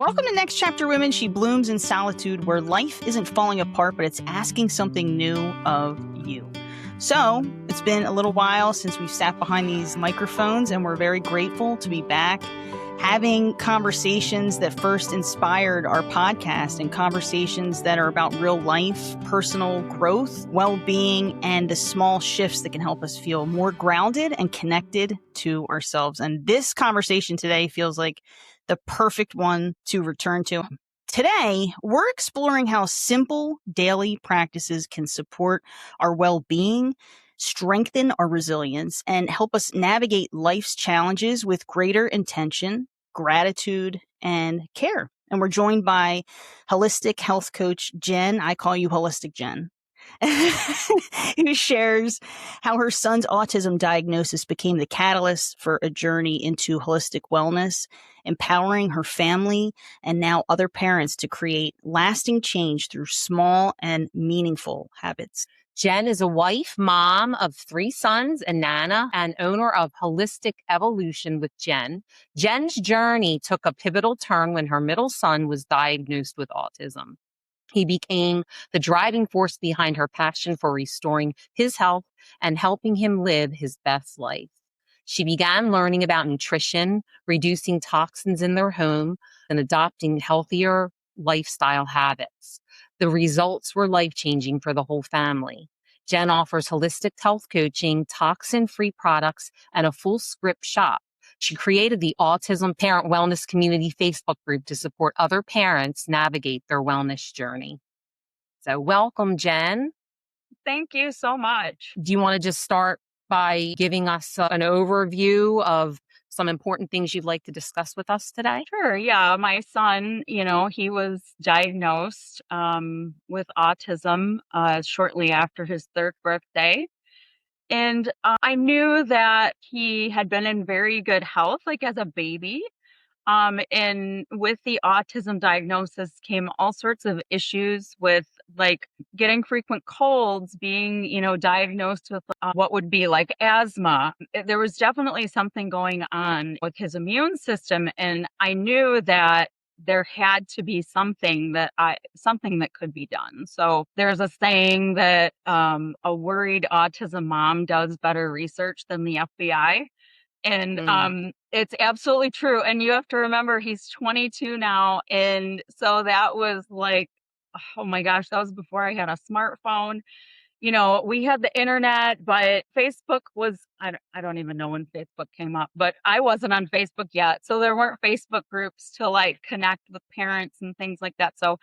Welcome to Next Chapter Women. She blooms in solitude, where life isn't falling apart, but it's asking something new of you. So, it's been a little while since we've sat behind these microphones, and we're very grateful to be back having conversations that first inspired our podcast, and conversations that are about real life, personal growth, well-being, and the small shifts that can help us feel more grounded and connected to ourselves. And this conversation today feels like the perfect one to return to. Today, we're exploring how simple daily practices can support our well-being, strengthen our resilience, and help us navigate life's challenges with greater intention, gratitude, and care. And we're joined by holistic health coach Jen. I call you Holistic Jen. Who shares how her son's autism diagnosis became the catalyst for a journey into holistic wellness, empowering her family and now other parents to create lasting change through small and meaningful habits. Jen is a wife, mom of 3 sons, and Nana, and owner of Holistic Evolution with Jen. Jen's journey took a pivotal turn when her middle son was diagnosed with autism. He became the driving force behind her passion for restoring his health and helping him live his best life. She began learning about nutrition, reducing toxins in their home, and adopting healthier lifestyle habits. The results were life-changing for the whole family. Jen offers holistic health coaching, toxin-free products, and a full script shop. She created the Autism Parent Wellness Community Facebook group to support other parents navigate their wellness journey. So welcome, Jen. Thank you so much. Do you want to just start by giving us an overview of some important things you'd like to discuss with us today? Sure. Yeah. My son, he was diagnosed with autism shortly after his 3rd birthday. And I knew that he had been in very good health, like as a baby. And with the autism diagnosis came all sorts of issues with like getting frequent colds, being, diagnosed with what would be like asthma. There was definitely something going on with his immune system. And I knew that there had to be something that could be done. So there's a saying that a worried autism mom does better research than the FBI. And it's absolutely true. And you have to remember he's 22 now. And so that was like, oh my gosh, that was before I had a smartphone. We had the internet, but Facebook was, I don't even know when Facebook came up, but I wasn't on Facebook yet. So there weren't Facebook groups to like connect with parents and things like that. So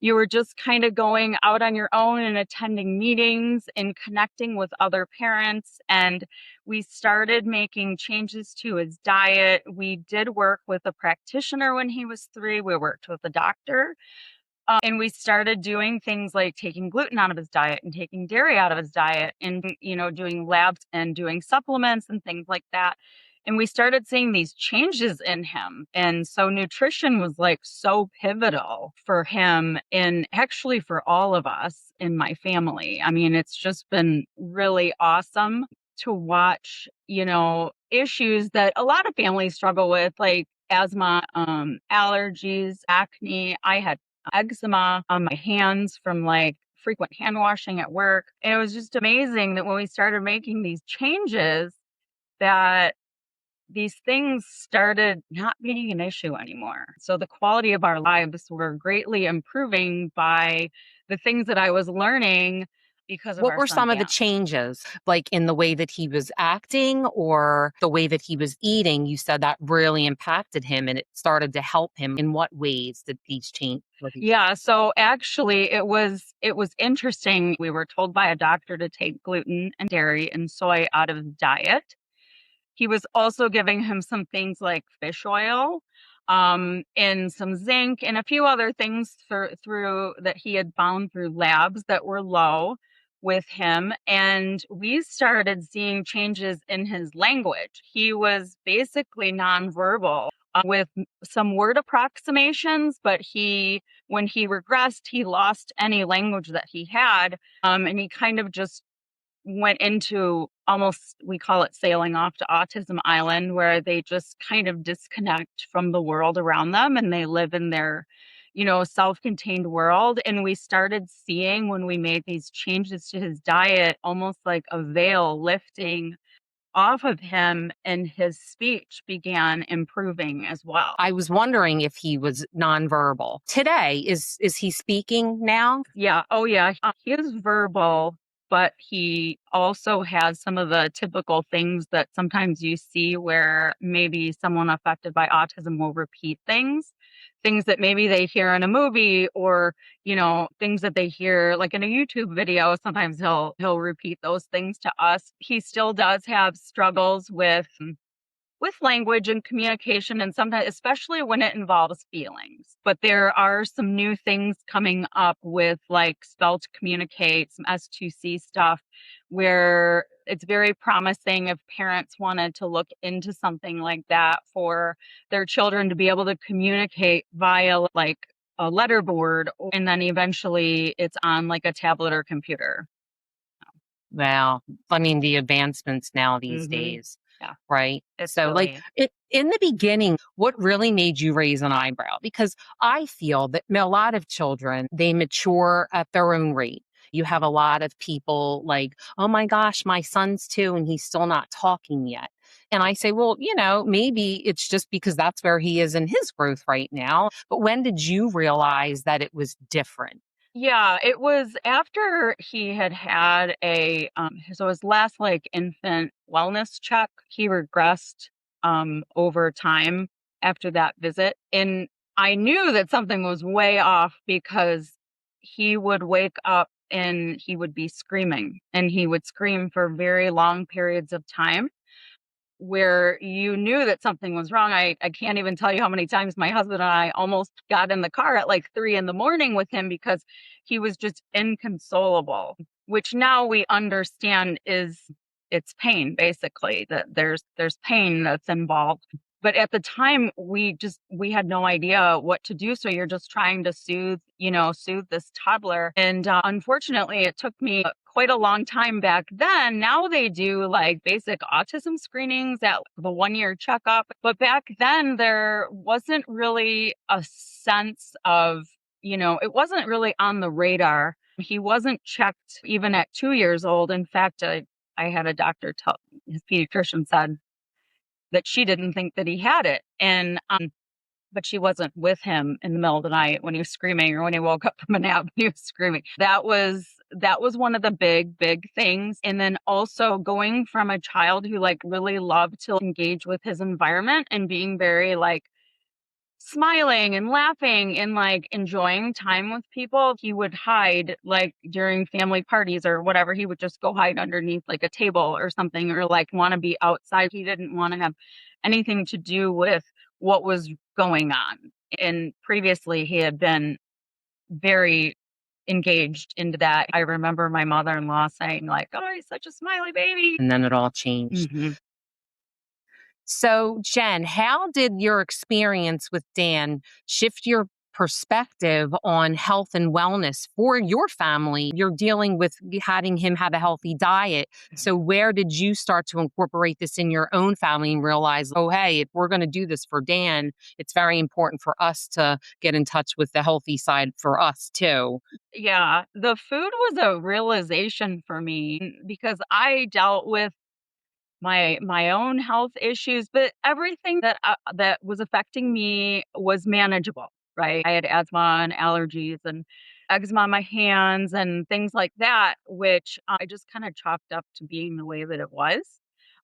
you were just kind of going out on your own and attending meetings and connecting with other parents. And we started making changes to his diet. We did work with a practitioner when he was 3. We worked with a doctor. And we started doing things like taking gluten out of his diet and taking dairy out of his diet and, doing labs and doing supplements and things like that. And we started seeing these changes in him. And so nutrition was like so pivotal for him and actually for all of us in my family. I mean, it's just been really awesome to watch, issues that a lot of families struggle with, like asthma, allergies, acne. I had eczema on my hands from like frequent hand washing at work. And it was just amazing that when we started making these changes, that these things started not being an issue anymore. So the quality of our lives were greatly improving by the things that I was learning because of What our were son, some of the Dan. changes, like in the way that he was acting or the way that he was eating? You said that really impacted him and it started to help him. In what ways did these change? Yeah, so actually it was interesting. We were told by a doctor to take gluten and dairy and soy out of his diet. He was also giving him some things like fish oil, and some zinc and a few other things through that he had found through labs that were low with him. And we started seeing changes in his language. He was basically nonverbal with some word approximations, but when he regressed, he lost any language that he had. And he kind of just went into almost, we call it sailing off to Autism Island, where they just kind of disconnect from the world around them and they live in their, self-contained world. And we started seeing, when we made these changes to his diet, almost like a veil lifting off of him, and his speech began improving as well. I was wondering if he was nonverbal. Today, is he speaking now? Yeah. Oh, yeah. He is verbal, but he also has some of the typical things that sometimes you see where maybe someone affected by autism will repeat things that maybe they hear in a movie, or, things that they hear like in a YouTube video. Sometimes he'll repeat those things to us. He still does have struggles with language and communication, and sometimes, especially when it involves feelings. But there are some new things coming up with like spell to communicate, some S2C stuff, where it's very promising if parents wanted to look into something like that for their children to be able to communicate via like a letterboard, and then eventually it's on like a tablet or computer. Well, I mean, the advancements now these Mhm. days, Yeah. right? It's So, like, really, in the beginning, what really made you raise an eyebrow? Because I feel that a lot of children, they mature at their own rate. You have a lot of people like, oh my gosh, my son's 2 and he's still not talking yet. And I say, well, maybe it's just because that's where he is in his growth right now. But when did you realize that it was different? yeah, it was after he had so his last like infant wellness check, he regressed over time after that visit. And I knew that something was way off because he would wake up and he would be screaming, and he would scream for very long periods of time, where you knew that something was wrong. I can't even tell you how many times my husband and I almost got in the car at like 3 a.m. with him because he was just inconsolable, which now we understand it's pain, basically, that there's pain that's involved. But at the time, we had no idea what to do. So you're just trying to soothe this toddler. And unfortunately, it took me quite a long time back then. Now they do like basic autism screenings at the 1 year checkup. But back then, there wasn't really a sense of, it wasn't really on the radar. He wasn't checked even at 2 years old. In fact, I had a doctor tell, his pediatrician said that she didn't think that he had it. And but she wasn't with him in the middle of the night when he was screaming, or when he woke up from a nap and he was screaming. That was one of the big things. And then also going from a child who like really loved to engage with his environment and being very like smiling and laughing and like enjoying time with people, he would hide like during family parties or whatever. He would just go hide underneath like a table or something, or like want to be outside. He didn't want to have anything to do with what was going on. And previously, he had been very engaged into that. I remember my mother-in-law saying like, "Oh, he's such a smiley baby." And then it all changed. Mhm. So, Jen, how did your experience with Dan shift your perspective on health and wellness for your family? You're dealing with having him have a healthy diet. So, where did you start to incorporate this in your own family and realize, oh, hey, if we're going to do this for Dan, it's very important for us to get in touch with the healthy side for us too? Yeah, the food was a realization for me because I dealt with my own health issues, but everything that was affecting me was manageable, right? I had asthma and allergies and eczema on my hands and things like that, which I just kind of chalked up to being the way that it was.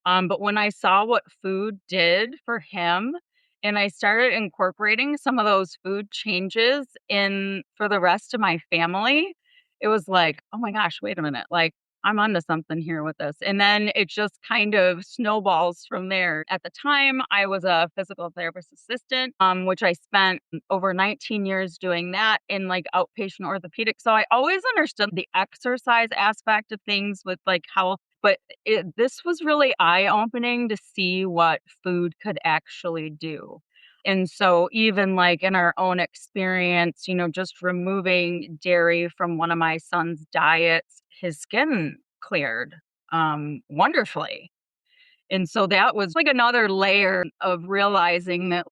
But when I saw what food did for him, and I started incorporating some of those food changes in for the rest of my family, it was like, oh my gosh, wait a minute. Like, I'm onto something here with this. And then it just kind of snowballs from there. At the time, I was a physical therapist assistant, which I spent over 19 years doing that in like outpatient orthopedic. So I always understood the exercise aspect of things with like health, but this was really eye opening to see what food could actually do. And so even like in our own experience, just removing dairy from one of my son's diets, his skin cleared. wonderfully. And so that was like another layer of realizing that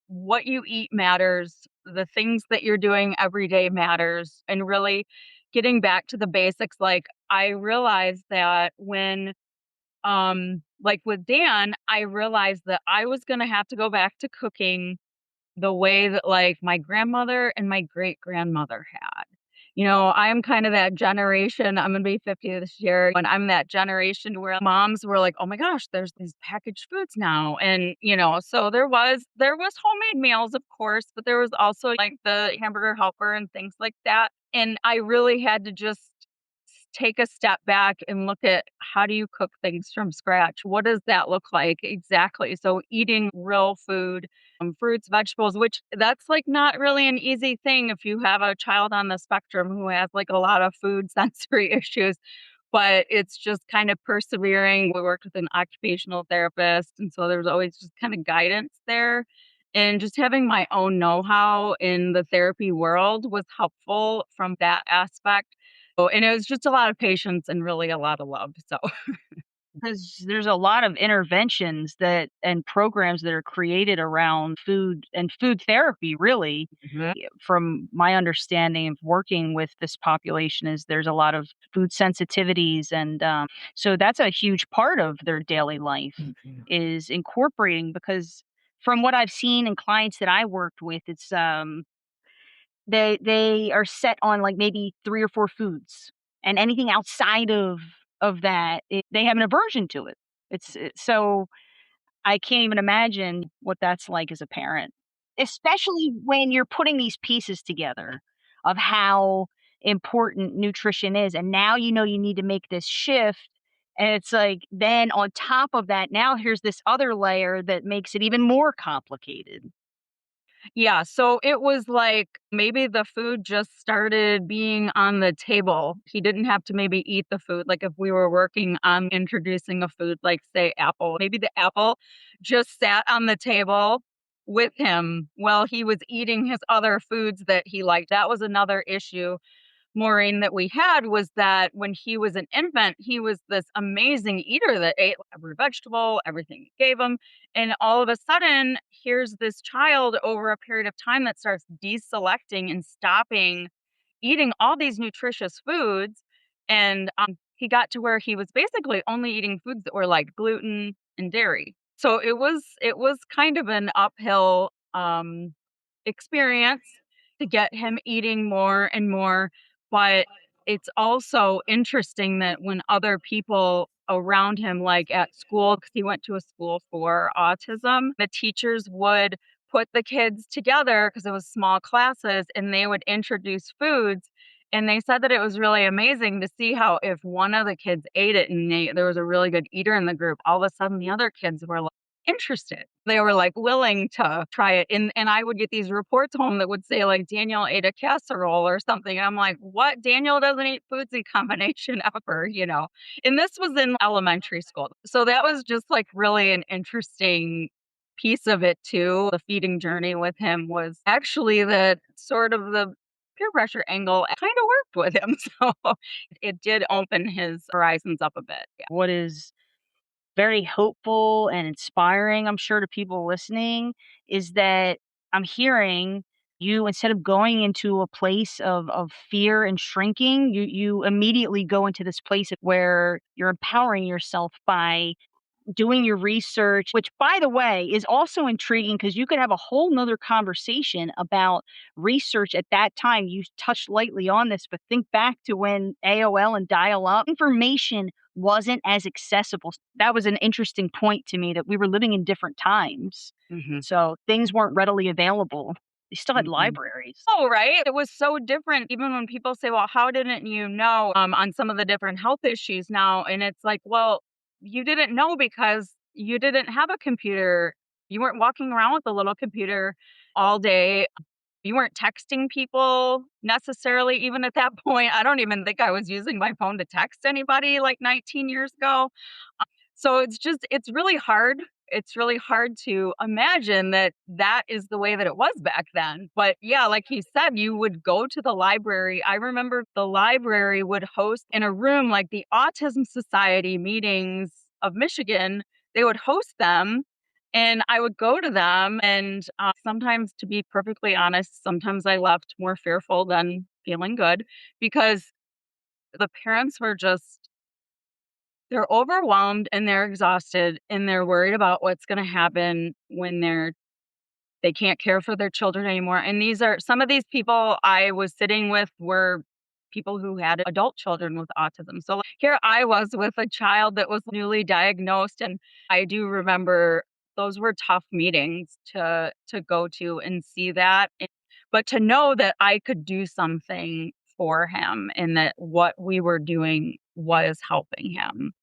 what you eat matters, the things that you're doing every day matters, and really getting back to the basics. Like I realized that when like with Dan, I realized that I was going to have to go back to cooking the way that like my grandmother and my great grandmother had. I'm kind of that generation. I'm going to be 50 this year. And I'm that generation where moms were like, "Oh my gosh, there's these packaged foods now." And, so there was homemade meals, of course, but there was also like the hamburger helper and things like that. And I really had to just take a step back and look at how do you cook things from scratch? What does that look like exactly? So eating real food, fruits, vegetables, which that's like not really an easy thing if you have a child on the spectrum who has like a lot of food sensory issues, but it's just kind of persevering. We worked with an occupational therapist, and so there's always just kind of guidance there. And just having my own know how in the therapy world was helpful from that aspect. And it was just a lot of patience and really a lot of love. So Because there's a lot of interventions that and programs that are created around food and food therapy, really. Mhm. From my understanding of working with this population is there's a lot of food sensitivities, and so that's a huge part of their daily life Mhm. is incorporating, because from what I've seen in clients that I worked with, it's they are set on, like, maybe 3 or 4 foods, and anything outside of that, they have an aversion to it. So I can't even imagine what that's like as a parent, especially when you're putting these pieces together of how important nutrition is, and now you need to make this shift, and it's like, then on top of that, now here's this other layer that makes it even more complicated. Yeah, so it was like maybe the food just started being on the table. He didn't have to maybe eat the food. Like if we were working on introducing a food, like say apple, maybe the apple just sat on the table with him while he was eating his other foods that he liked. That was another issue, Maureen, that we had, was that when he was an infant, he was this amazing eater that ate every vegetable, everything you gave him. And all of a sudden, here's this child over a period of time that starts deselecting and stopping eating all these nutritious foods. And he got to where he was basically only eating foods that were like gluten and dairy. So it was kind of an uphill experience to get him eating more and more. But it's also interesting that when other people around him, like at school, because he went to a school for autism, the teachers would put the kids together because it was small classes and they would introduce foods. And they said that it was really amazing to see how if one of the kids ate it and there was a really good eater in the group, all of a sudden the other kids were like, interested. They were like willing to try it. And I would get these reports home that would say like Daniel ate a casserole or something. And I'm like, what? Daniel doesn't eat foods in combination ever. And this was in elementary school. So that was just like really an interesting piece of it too. The feeding journey with him was actually that sort of the peer pressure angle kind of worked with him. So it did open his horizons up a bit. Yeah. What is very hopeful and inspiring, I'm sure, to people listening, is that I'm hearing you, instead of going into a place of fear and shrinking, you immediately go into this place where you're empowering yourself by doing your research, which, by the way, is also intriguing because you could have a whole nother conversation about research at that time. You touched lightly on this, but think back to when AOL and dial up information wasn't as accessible. That was an interesting point to me, that we were living in different times. Mhm. So things weren't readily available. They still had Mhm. libraries. Oh, right? It was so different even when people say, "Well, how didn't you know, on some of the different health issues now?" And it's like, "Well, you didn't know because you didn't have a computer. You weren't walking around with a little computer all day. You weren't texting people necessarily even at that point." I don't even think I was using my phone to text anybody like 19 years ago. So it's really hard. it's really hard to imagine that that is the way that it was back then. But yeah, like you said, you would go to the library. I remember the library would host in a room like the Autism Society meetings of Michigan. They would host them and I would go to them. And sometimes, to be perfectly honest, sometimes I left more fearful than feeling good because the parents were just, they're overwhelmed and they're exhausted and they're worried about what's going to happen when they can't care for their children anymore. And these are some of these people I was sitting with were people who had adult children with autism. So like, here I was with a child that was newly diagnosed, and I do remember those were tough meetings to go to and see that. But to know that I could do something for him and that what we were doing was helping him.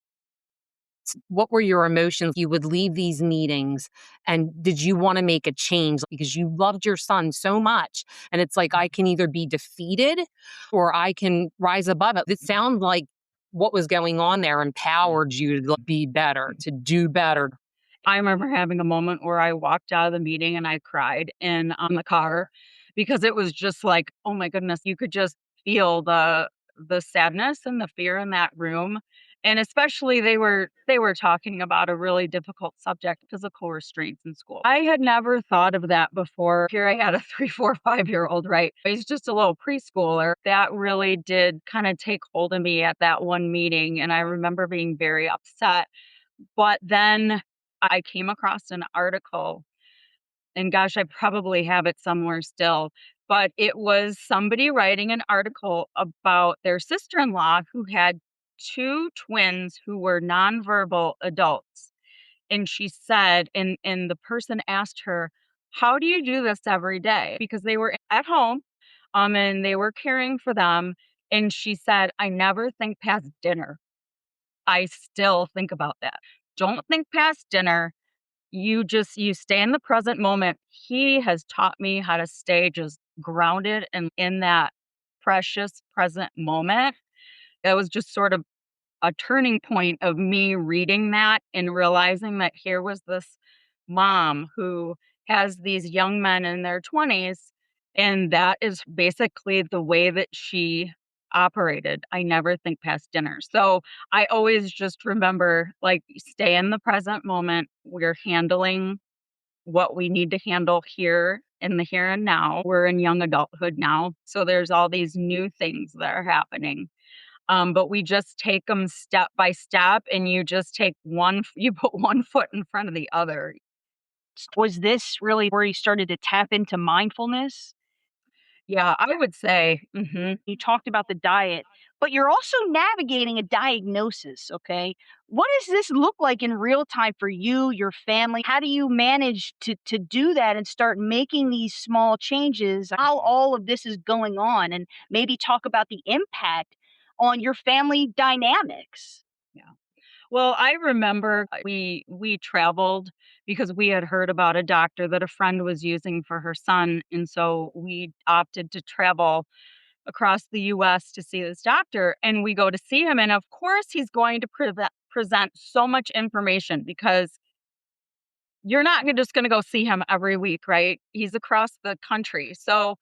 What were your emotions? You would leave these meetings, and did you want to make a change because you loved your son so much? And it's like, I can either be defeated or I can rise above it. It sounds like what was going on there empowered you to be better, to do better. I remember having a moment where I walked out of the meeting and I cried in on the car because it was just like, oh my goodness, you could just feel the sadness and the fear in that room. And especially they were talking about a really difficult subject, physical restraints in school. I had never thought of that before. Here I had a 3, 4, 5-year-old, right? He's just a little preschooler. That really did kind of take hold of me at that one meeting. And I remember being very upset. But then I came across an article, and gosh, I probably have it somewhere still, but it was somebody writing an article about their sister-in-law who had 2 twins who were nonverbal adults. And she said, and the person asked her, "How do you do this every day?" Because they were at home, and they were caring for them. And she said, "I never think past dinner. I still think about that. Don't think past dinner. You stay in the present moment." He has taught me how to stay just grounded and in that precious present moment. It was just sort of a turning point of me reading that and realizing that here was this mom who has these young men in their 20s, and that is basically the way that she operated. I never think past dinner. So I always just remember, like, stay in the present moment. We're handling what we need to handle here in the here and now. We're in young adulthood now. So there's all these new things that are happening. But we just take them step by step, and you just you put one foot in front of the other. Was this really where you started to tap into mindfulness? Yeah, I would say, You talked about the diet, but you're also navigating a diagnosis, okay? What does this look like in real time for you, your family? How do you manage to do that and start making these small changes while all of this is going on, and maybe talk about the impact on your family dynamics? yeah. Well, I remember we traveled because we had heard about a doctor that a friend was using for her son, and so we opted to travel across the US to see this doctor, and we go to see him, and of course he's going to present so much information because you're not just going to go see him every week, right? He's across the country. So,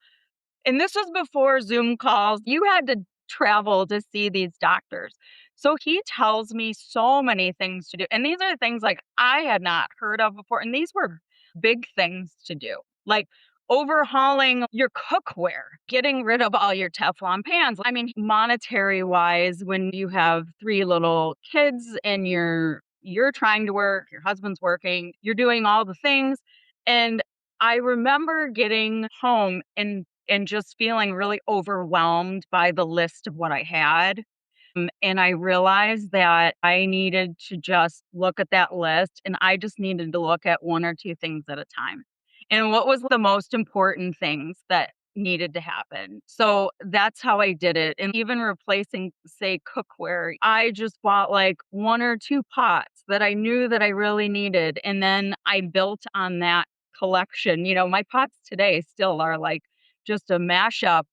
and this was before Zoom calls. You had to travel to see these doctors. So he tells me so many things to do. And these are things like I had not heard of before. And these were big things to do, like overhauling your cookware, getting rid of all your Teflon pans. I mean, monetary wise, when you have 3 little kids and you're trying to work, your husband's working, you're doing all the things. And I remember getting home and just feeling really overwhelmed by the list of what I had. And I realized that I needed to just look at that list, and I just needed to look at 1 or 2 things at a time. And what was the most important things that needed to happen. So that's how I did it. And even replacing, say, cookware, I just bought like 1 or 2 pots that I knew that I really needed. And then I built on that collection. My pots today still are like just a mashup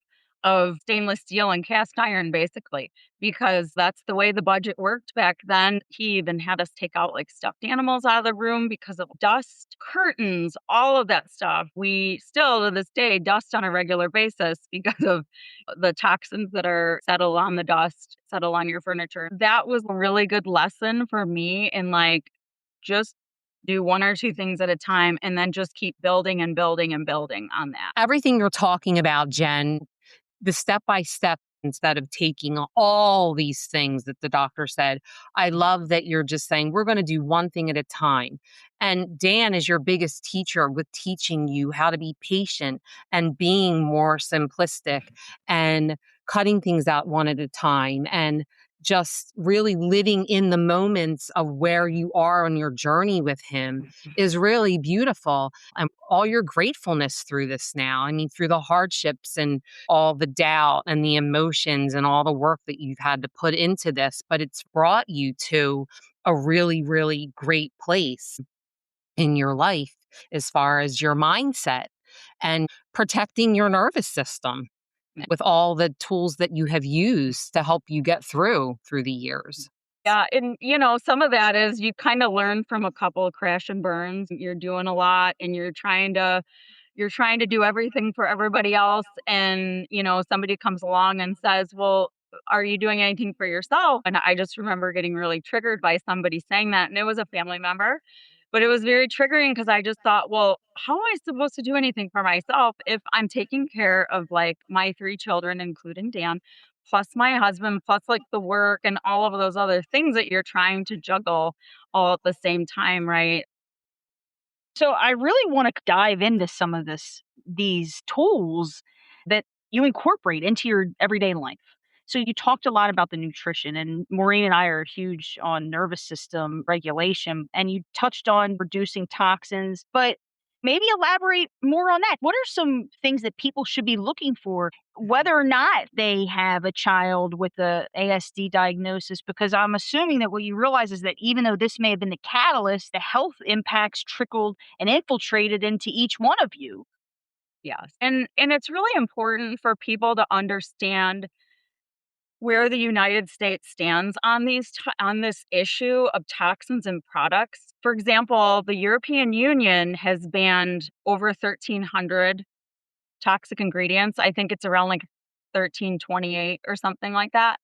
of stainless steel and cast iron, basically, because that's the way the budget worked back then. He even had us take out like stuffed animals out of the room because of dust, curtains, all of that stuff. We still to this day dust on a regular basis because of the toxins that are settle on the dust, settle on your furniture. That was a really good lesson for me in like just do one or two things at a time and then just keep building and building and building on that. Everything you're talking about, Jen, the step by step instead of taking all these things that the doctor said. I love that you're just saying, we're going to do one thing at a time. And Dan is your biggest teacher with teaching you how to be patient and being more simplistic and cutting things out one at a time and just really living in the moments of where you are on your journey with him is really beautiful. And all your gratefulness through this now. I mean, through the hardships and all the doubt and the emotions and all the work that you've had to put into this, but it's brought you to a really, really great place in your life as far as your mindset and protecting your nervous system with all the tools that you have used to help you get through the years. Yeah, and some of that is you kind of learn from a couple of crash and burns. You're doing a lot and you're trying to do everything for everybody else and somebody comes along and says, "Well, are you doing anything for yourself?" And I just remember getting really triggered by somebody saying that, and it was a family member. But it was very triggering because I just thought, well, how am I supposed to do anything for myself if I'm taking care of like my three children, including Dan, plus my husband, plus like the work and all of those other things that you're trying to juggle all at the same time, right? So I really want to dive into some of these tools that you incorporate into your everyday life. So you talked a lot about the nutrition, and Maureen and I are huge on nervous system regulation, and you touched on reducing toxins, but maybe elaborate more on that. What are some things that people should be looking for, whether or not they have a child with a ASD diagnosis? Because I'm assuming that what you realize is that even though this may have been the catalyst, the health impacts trickled and infiltrated into each one of you. Yes. And it's really important for people to understand where the United States stands on on this issue of toxins and products. For example, the European Union has banned over 1,300 toxic ingredients. I think it's around like 1328 or something like that.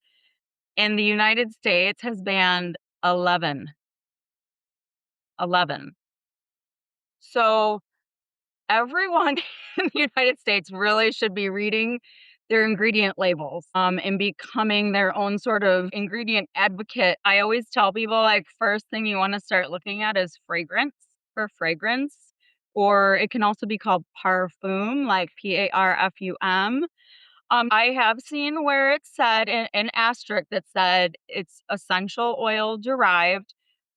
And the United States has banned 11. 11. So everyone in the United States really should be reading their ingredient labels and becoming their own sort of ingredient advocate. I always tell people like first thing you want to start looking at is fragrance for fragrance, or it can also be called parfum, like PARFUM. I have seen where it said an asterisk that said it's essential oil derived,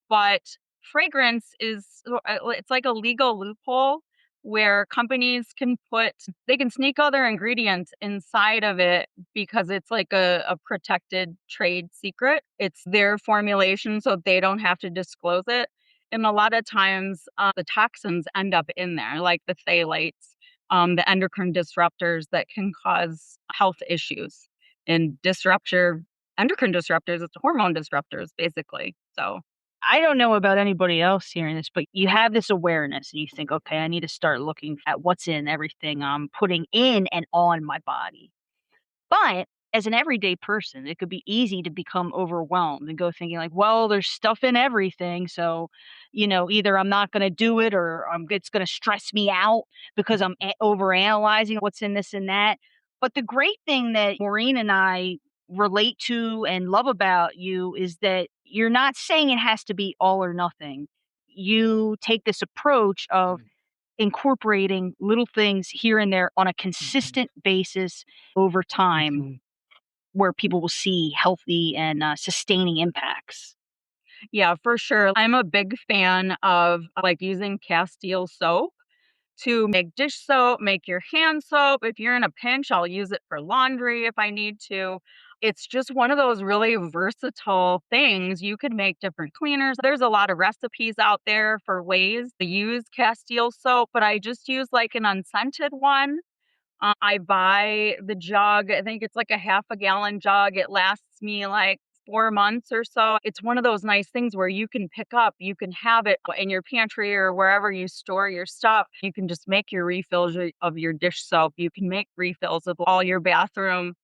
but fragrance is it's like a legal loophole where companies they can sneak other ingredients inside of it because it's like a protected trade secret. It's their formulation, so they don't have to disclose it. And a lot of times, the toxins end up in there, like the phthalates, the endocrine disruptors that can cause health issues. And endocrine disruptors, it's hormone disruptors, basically. So I don't know about anybody else hearing this, but you have this awareness and you think, okay, I need to start looking at what's in everything I'm putting in and on my body. But as an everyday person, it could be easy to become overwhelmed and go thinking like, well, there's stuff in everything. So, either I'm not going to do it or it's going to stress me out because I'm overanalyzing what's in this and that. But the great thing that Maureen and I relate to and love about you is that you're not saying it has to be all or nothing. You take this approach of incorporating little things here and there on a consistent basis over time where people will see healthy and sustaining impacts. yeah, for sure. I'm a big fan of like using Castile soap to make dish soap, make your hand soap. If you're in a pinch, I'll use it for laundry if I need to. It's just one of those really versatile things. You could make different cleaners. There's a lot of recipes out there for ways to use Castile soap, but I just use like an unscented one. I buy the jug. I think it's like a half a gallon jug. It lasts me like 4 months or so. It's one of those nice things where you can pick up, you can have it in your pantry or wherever you store your stuff. You can just make your refills of your dish soap. You can make refills of all your bathroom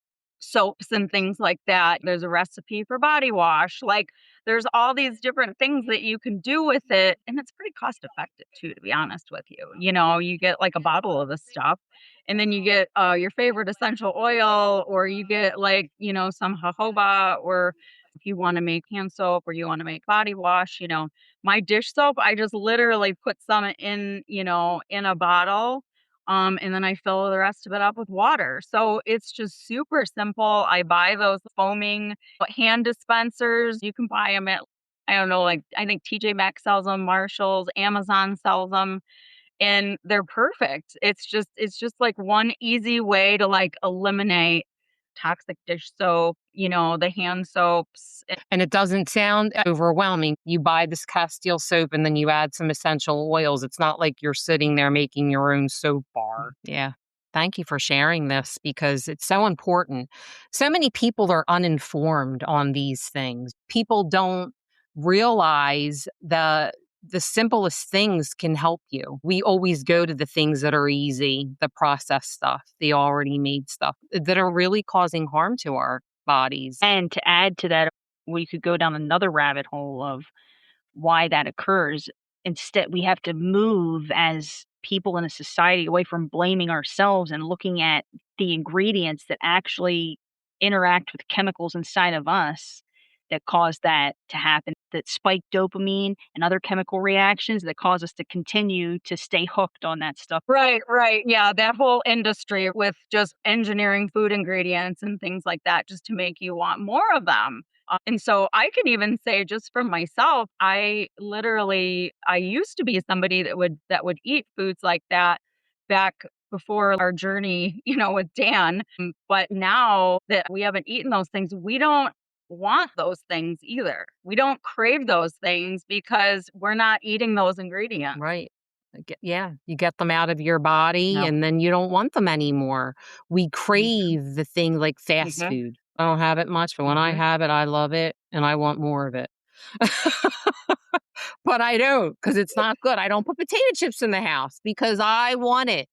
soaps and things like that. There's a recipe for body wash. Like there's all these different things that you can do with it. And it's pretty cost effective too, to be honest with you. You get like a bottle of this stuff and then you get your favorite essential oil, or you get like, some jojoba, or if you want to make hand soap or you want to make body wash, my dish soap, I just literally put some in a bottle. And then I fill the rest of it up with water. So it's just super simple. I buy those foaming hand dispensers. You can buy them at, I don't know, like I think TJ Maxx sells them, Marshalls, Amazon sells them, and they're perfect. It's just like one easy way to like eliminate toxic dish soap, the hand soaps. And it doesn't sound overwhelming. You buy this Castile soap and then you add some essential oils. It's not like you're sitting there making your own soap bar. Yeah. Thank you for sharing this because it's so important. So many people are uninformed on these things. People don't realize the simplest things can help you. We always go to the things that are easy, the processed stuff, the already made stuff that are really causing harm to our bodies. And to add to that, we could go down another rabbit hole of why that occurs. Instead, we have to move as people in a society away from blaming ourselves and looking at the ingredients that actually interact with chemicals inside of us that cause that to happen, that spike dopamine and other chemical reactions that cause us to continue to stay hooked on that stuff. Right, right. Yeah, that whole industry with just engineering food ingredients and things like that just to make you want more of them. And so I can even say just for myself, I used to be somebody that would eat foods like that back before our journey, with Dan. But now that we haven't eaten those things, we don't want those things either. We don't crave those things because we're not eating those ingredients. Right. Yeah, you get them out of your body No. and then you don't want them anymore. We crave the thing like fast Mhm. food. I don't have it much, but when I Mhm. have it, I love it and I want more of it. But I don't because it's not good. I don't put potato chips in the house because I want it,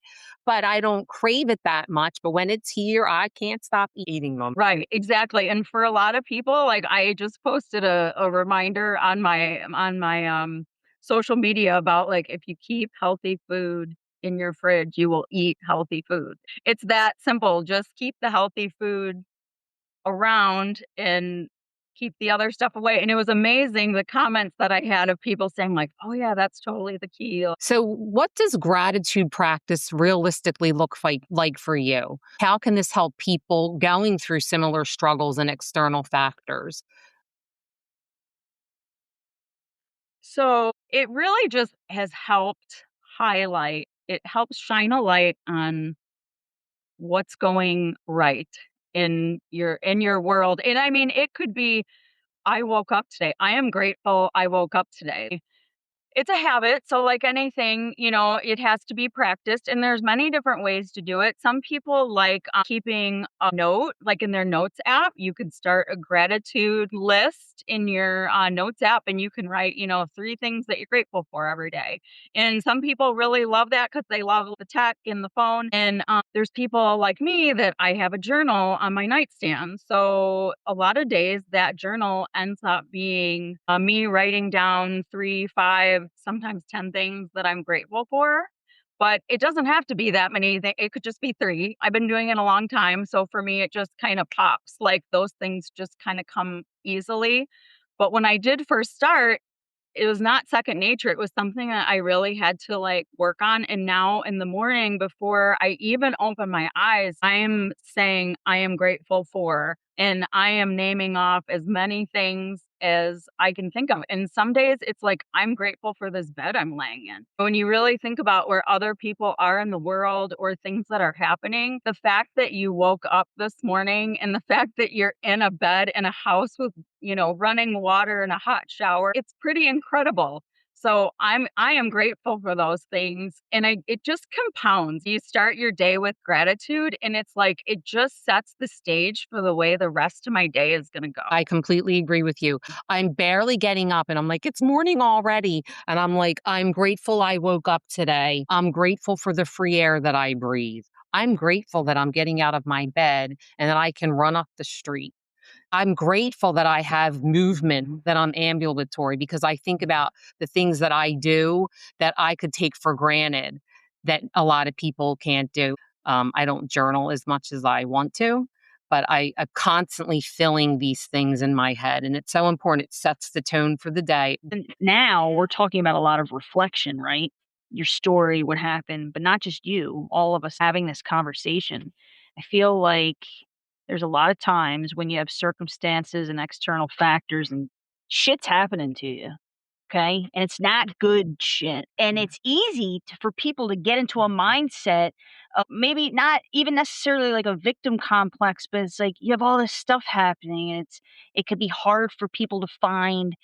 but I don't crave it that much. But when it's here, I can't stop eating them. Right, exactly. And for a lot of people, like I just posted a reminder on my social media about like if you keep healthy food in your fridge, you will eat healthy food. It's that simple. Just keep the healthy food around and keep the other stuff away. And it was amazing the comments that I had of people saying like, "Oh yeah, that's totally the key." So, what does gratitude practice realistically look like for you? How can this help people going through similar struggles and external factors? So, it really just has helped it helps shine a light on what's going right in your world. And I mean, it could be I woke up today. I am grateful I woke up today. It's a habit, so like anything, it has to be practiced, and there's many different ways to do it. Some people like keeping a note, like in their notes app. You could start a gratitude list in your notes app, and you can write, 3 things that you're grateful for every day. And some people really love that because they love the tech in the phone. And there's people like me that I have a journal on my nightstand. So a lot of days that journal ends up being me writing down 3, 5, sometimes 10 things that I'm grateful for. But it doesn't have to be that many. It could just be 3. I've been doing it a long time. So for me, it just kind of pops. Like those things just kind of come easily. But when I did first start, it was not second nature. It was something that I really had to like work on. And now in the morning before I even open my eyes, I am saying I am grateful for, and I am naming off as many things as I can think of. And some days it's like, I'm grateful for this bed I'm laying in. When you really think about where other people are in the world or things that are happening, the fact that you woke up this morning and the fact that you're in a bed in a house with running water and a hot shower. It's pretty incredible. So I am grateful for those things, and it just compounds. You start your day with gratitude, and it's like it just sets the stage for the way the rest of my day is going to go. I completely agree with you. I'm barely getting up and I'm like, it's morning already. And I'm like, I'm grateful I woke up today. I'm grateful for the free air that I breathe. I'm grateful that I'm getting out of my bed and that I can run up the street. I'm grateful that I have movement, that I'm ambulatory, because I think about the things that I do that I could take for granted that a lot of people can't do. I don't journal as much as I want to, but I'm constantly filling these things in my head. And it's so important. It sets the tone for the day. And now we're talking about a lot of reflection, right? Your story, what happened, but not just you, all of us having this conversation. I feel like there's a lot of times when you have circumstances and external factors and shit's happening to you. Okay. And it's not good shit. And it's easy for people to get into a mindset of maybe not even necessarily like a victim complex, but it's like you have all this stuff happening and it could be hard for people to find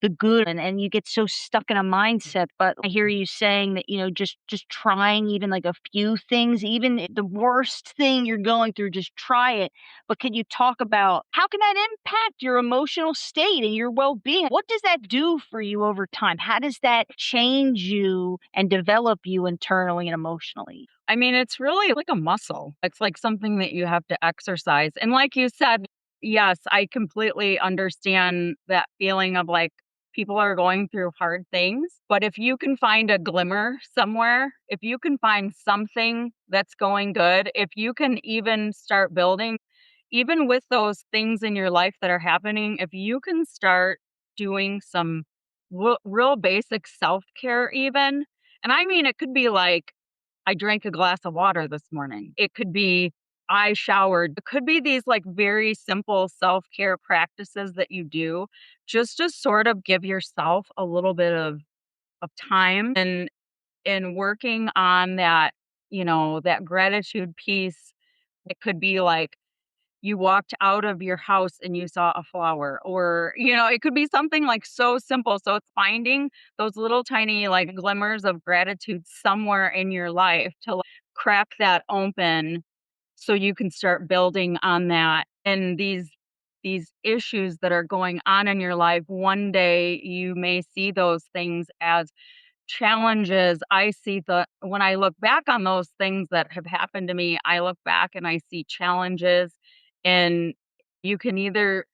the good and you get so stuck in a mindset. But I hear you saying that, just trying even like a few things, even the worst thing you're going through, just try it. But can you talk about how can that impact your emotional state and your well-being? What does that do for you over time? How does that change you and develop you internally and emotionally? I mean, it's really like a muscle. It's like something that you have to exercise. And like you said, yes, I completely understand that feeling of like people are going through hard things. But if you can find a glimmer somewhere, if you can find something that's going good, if you can even start building, even with those things in your life that are happening, if you can start doing some real basic self care, even. And I mean, it could be like, I drank a glass of water this morning. It could be I showered. It could be these like very simple self-care practices that you do just to sort of give yourself a little bit of time and working on that, that gratitude piece. It could be like you walked out of your house and you saw a flower, or it could be something like so simple. So it's finding those little tiny like glimmers of gratitude somewhere in your life to like, crack that open so you can start building on that. And these issues that are going on in your life, one day you may see those things as challenges. I see when I look back on those things that have happened to me, I look back and I see challenges, and you can either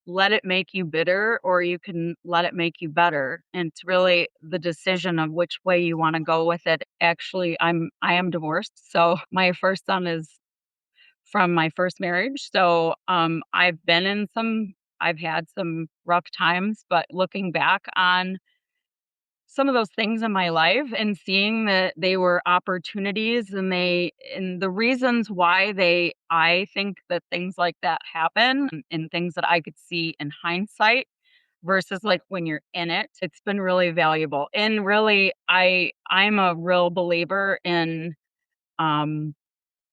let it make you bitter or you can let it make you better. And it's really the decision of which way you want to go with it. Actually, I am divorced. So my first son is from my first marriage. So I've had some rough times, but looking back on some of those things in my life and seeing that they were opportunities, and the reasons why I think that things like that happen, and things that I could see in hindsight versus like when you're in it, it's been really valuable. And really, I'm a real believer in um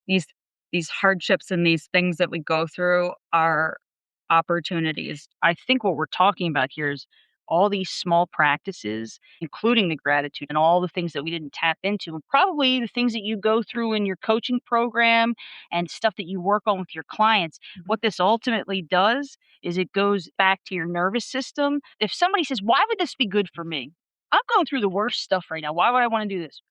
these these hardships and these things that we go through are opportunities. I think what we're talking about here is all these small practices, including the gratitude and all the things that we didn't tap into, and probably the things that you go through in your coaching program and stuff that you work on with your clients. What this ultimately does is it goes back to your nervous system. If somebody says, why would this be good for me? I'm going through the worst stuff right now. Why would I want to do this?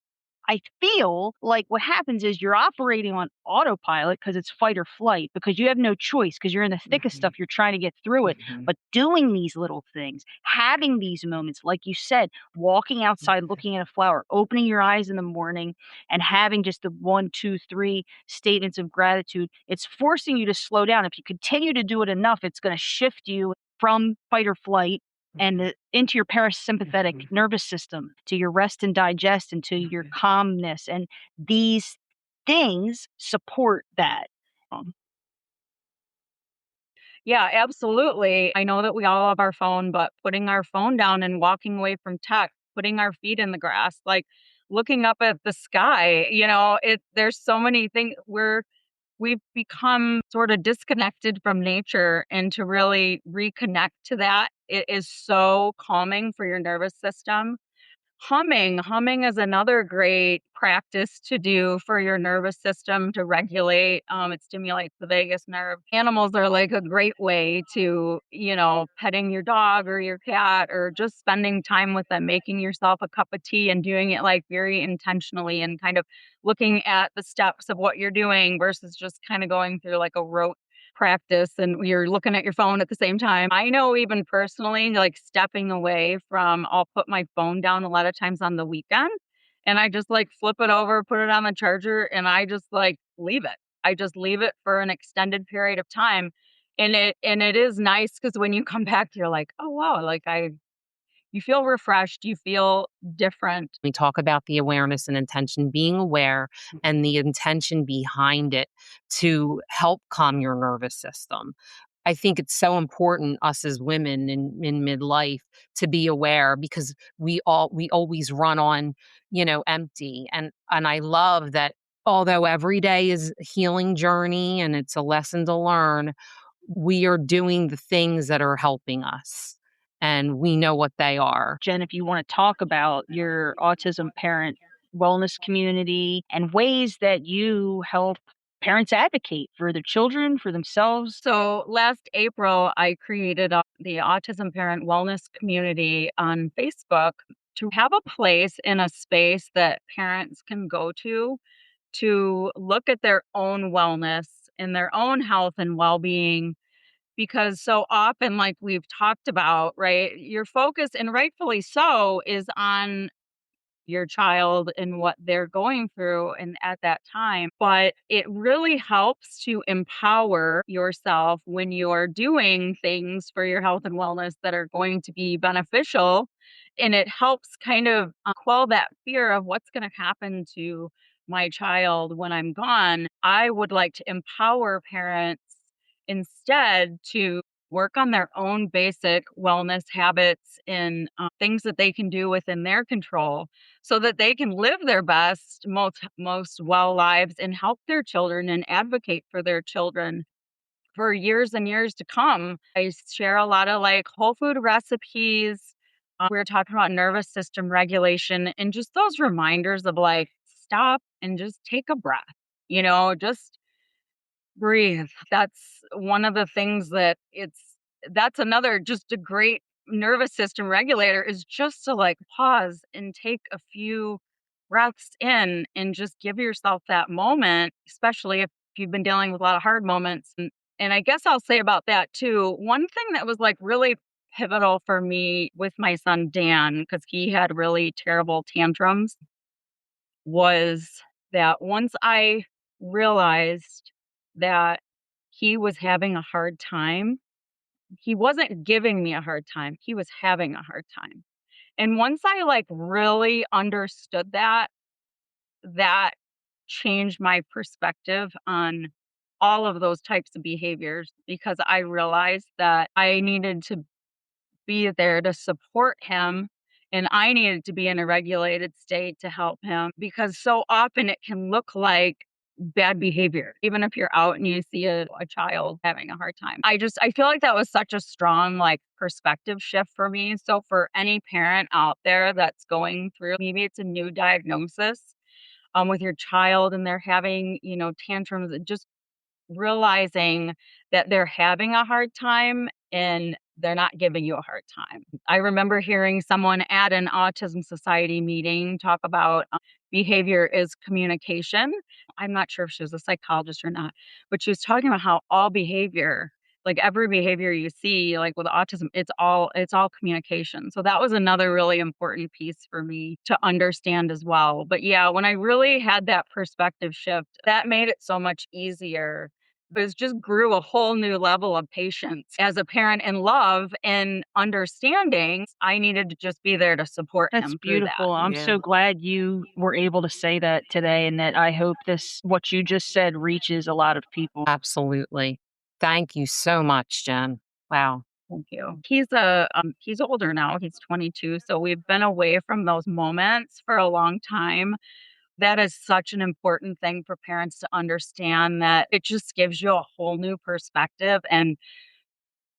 I feel like what happens is you're operating on autopilot because it's fight or flight, because you have no choice, because you're in the thick of stuff. You're trying to get through it. But doing these little things, having these moments, like you said, walking outside, looking at a flower, opening your eyes in the morning and having just the 1, 2, 3 statements of gratitude, it's forcing you to slow down. If you continue to do it enough, it's going to shift you from fight or flight and into your parasympathetic nervous system, to your rest and digest, and to your calmness. And these things support that. Yeah, absolutely. I know that we all have our phone, but putting our phone down and walking away from tech, putting our feet in the grass, like looking up at the sky, there's so many things where we've become sort of disconnected from nature, and to really reconnect to that It is so calming for your nervous system. Humming is another great practice to do for your nervous system to regulate. It stimulates the vagus nerve. Animals are like a great way to, petting your dog or your cat or just spending time with them, making yourself a cup of tea and doing it like very intentionally and kind of looking at the steps of what you're doing versus just kind of going through like a rote practice and you're looking at your phone at the same time. I know even personally, like stepping away from, I'll put my phone down a lot of times on the weekend and I just like flip it over, put it on the charger, and I just like leave it. I just leave it for an extended period of time. And it is nice because when you come back, you're like, oh wow, you feel refreshed, you feel different. We talk about the awareness and intention, being aware and the intention behind it to help calm your nervous system. I think it's so important, us as women in midlife, to be aware because we always run on, empty. And I love that although every day is a healing journey and it's a lesson to learn, we are doing the things that are helping us and we know what they are. Jen, if you want to talk about your autism parent wellness community and ways that you help parents advocate for their children, for themselves. So last April, I created the Autism Parent Wellness Community on Facebook to have a place in a space that parents can go to look at their own wellness and their own health and well-being. Because so often, like we've talked about, right, your focus, and rightfully so, is on your child and what they're going through and at that time. But it really helps to empower yourself when you're doing things for your health and wellness that are going to be beneficial. And it helps kind of quell that fear of what's going to happen to my child when I'm gone. I would like to empower parents instead to work on their own basic wellness habits and things that they can do within their control so that they can live their best, most well lives and help their children and advocate for their children for years and years to come. I share a lot of like whole food recipes. We're talking about nervous system regulation and just those reminders of like, stop and just take a breath, just breathe. That's one of the things that's another just a great nervous system regulator is just to like pause and take a few breaths in and just give yourself that moment, especially if you've been dealing with a lot of hard moments. And I guess I'll say about that too. One thing that was like really pivotal for me with my son Dan, because he had really terrible tantrums, was that once I realized that he was having a hard time, he wasn't giving me a hard time, he was having a hard time. And once I like really understood that changed my perspective on all of those types of behaviors because I realized that I needed to be there to support him and I needed to be in a regulated state to help him because so often it can look like bad behavior even if you're out and you see a child having a hard time. I feel like that was such a strong like perspective shift for me. So for any parent out there that's going through, maybe it's a new diagnosis with your child and they're having tantrums, just realizing that they're having a hard time and they're not giving you a hard time. I remember hearing someone at an Autism Society meeting talk about behavior is communication. I'm not sure if she was a psychologist or not, but she was talking about how all behavior, like every behavior you see, like with autism, it's all communication. So that was another really important piece for me to understand as well. But yeah, when I really had that perspective shift, that made it so much easier. It just grew a whole new level of patience as a parent and love and understanding. I needed to just be there to support That's him through that. beautiful. I'm so glad you were able to say that today and that I hope what you just said reaches a lot of people. Absolutely. Thank you so much, Jen. Wow. Thank you. He's older now. He's 22. So we've been away from those moments for a long time. That is such an important thing for parents to understand that it just gives you a whole new perspective and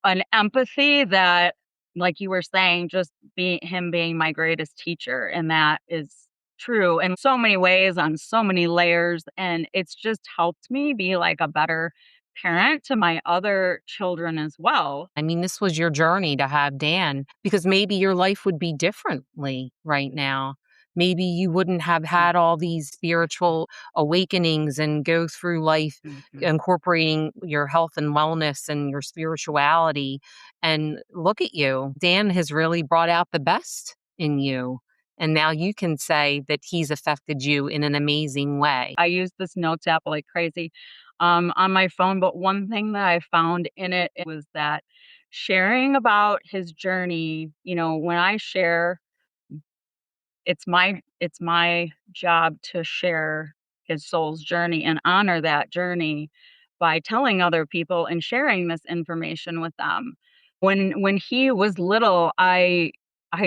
an empathy that like you were saying, just being my greatest teacher, and that is true in so many ways, on so many layers, and it's just helped me be, like, a better parent to my other children as well. I mean, this was your journey to have Dan because maybe your life would be differently right now. Maybe you wouldn't have had all these spiritual awakenings and go through life Mhm. incorporating your health and wellness and your spirituality. And look at you. Dan has really brought out the best in you. And now you can say that he's affected you in an amazing way. I use this notes app like crazy, on my phone, but one thing that I found in it was that sharing about his journey, when I share, it's my job to share his soul's journey and honor that journey by telling other people and sharing this information with them. When he was little, I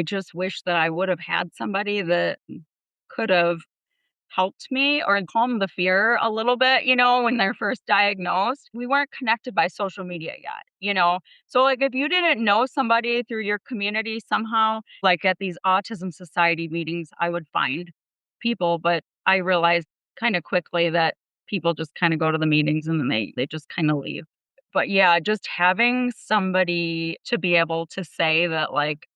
just wish that I would have had somebody that could have helped me or calmed the fear a little bit, when they're first diagnosed. We weren't connected by social media yet. So, like, if you didn't know somebody through your community somehow, like at these autism society meetings, I would find people, but I realized kind of quickly that people just kind of go to the meetings and then they just kind of leave. But yeah, just having somebody to be able to say that, like,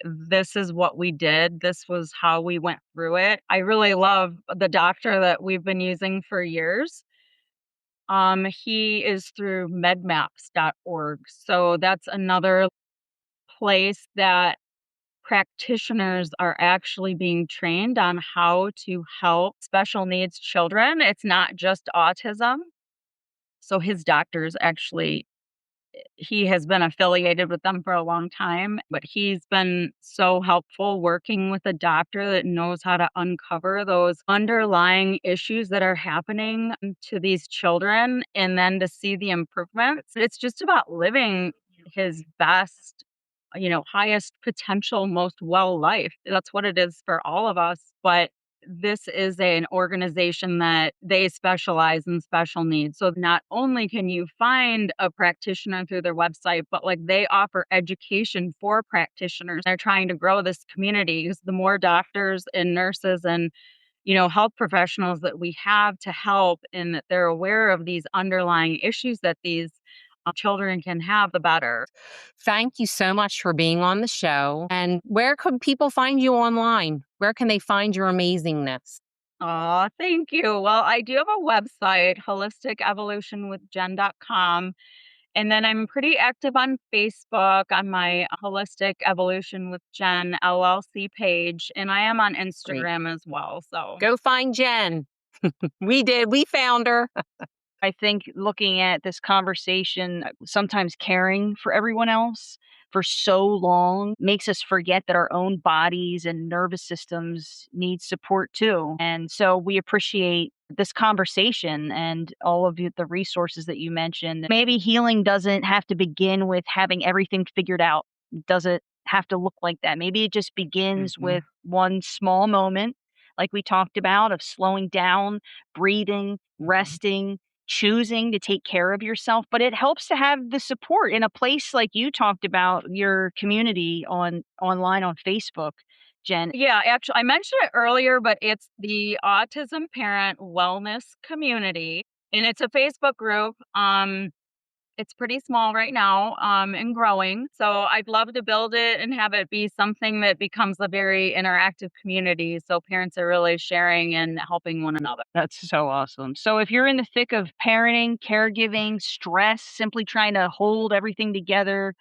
this is what we did. This was how we went through it. I really love the doctor that we've been using for years. He is through medmaps.org. So that's another place that practitioners are actually being trained on how to help special needs children. It's not just autism. So his doctors actually he has been affiliated with them for a long time, but he's been so helpful working with a doctor that knows how to uncover those underlying issues that are happening to these children and then to see the improvements. It's just about living his best, highest potential, most well life. That's what it is for all of us. But this is an organization that they specialize in special needs. So not only can you find a practitioner through their website, but like they offer education for practitioners. They're trying to grow this community because the more doctors and nurses and health professionals that we have to help and that they're aware of these underlying issues that these children can have, the better. Thank you so much for being on the show. And where could people find you online? Where can they find your amazingness? Aw, thank you. Well, I do have a website, holisticevolutionwithjen.com. And then I'm pretty active on Facebook on my Holistic Evolution with Jen LLC page. And I am on Great. Instagram as well. So Go find Jen. We did. We found her. I think looking at this conversation, sometimes caring for everyone else for so long makes us forget that our own bodies and nervous systems need support too. And so we appreciate this conversation and all of the resources that you mentioned. Maybe healing doesn't have to begin with having everything figured out. It doesn't have to look like that. Maybe it just begins Mhm. with one small moment, like we talked about, of slowing down, breathing, resting, choosing to take care of yourself, but it helps to have the support in a place like you talked about your community online on Facebook, Jen. Yeah, actually, I mentioned it earlier, but it's the Autism Parent Wellness Community, and it's a Facebook group. It's pretty small right now, and growing. So I'd love to build it and have it be something that becomes a very interactive community. So parents are really sharing and helping one another. That's so awesome. So if you're in the thick of parenting, caregiving, stress, simply trying to hold everything together,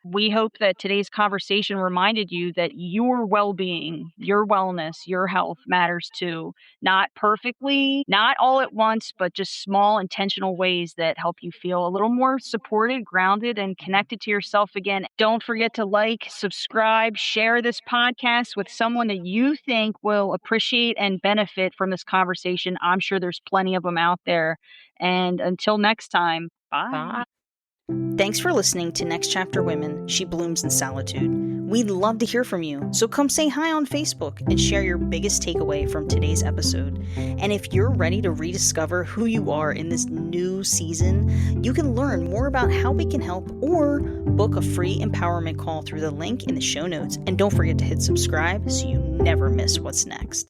we hope that today's conversation reminded you that your well being, your wellness, your health matters too. Not perfectly, not all at once, but just small intentional ways that help you feel a little more supported, grounded, and connected to yourself again. Don't forget to like, subscribe, share this podcast with someone that you think will appreciate and benefit from this conversation. I'm sure there's plenty of them out there. And until next time, bye. Bye. Thanks for listening to Next Chapter Women, She Blooms in Solitude. We'd love to hear from you, so come say hi on Facebook and share your biggest takeaway from today's episode. And if you're ready to rediscover who you are in this new season, you can learn more about how we can help or book a free empowerment call through the link in the show notes. And don't forget to hit subscribe so you never miss what's next.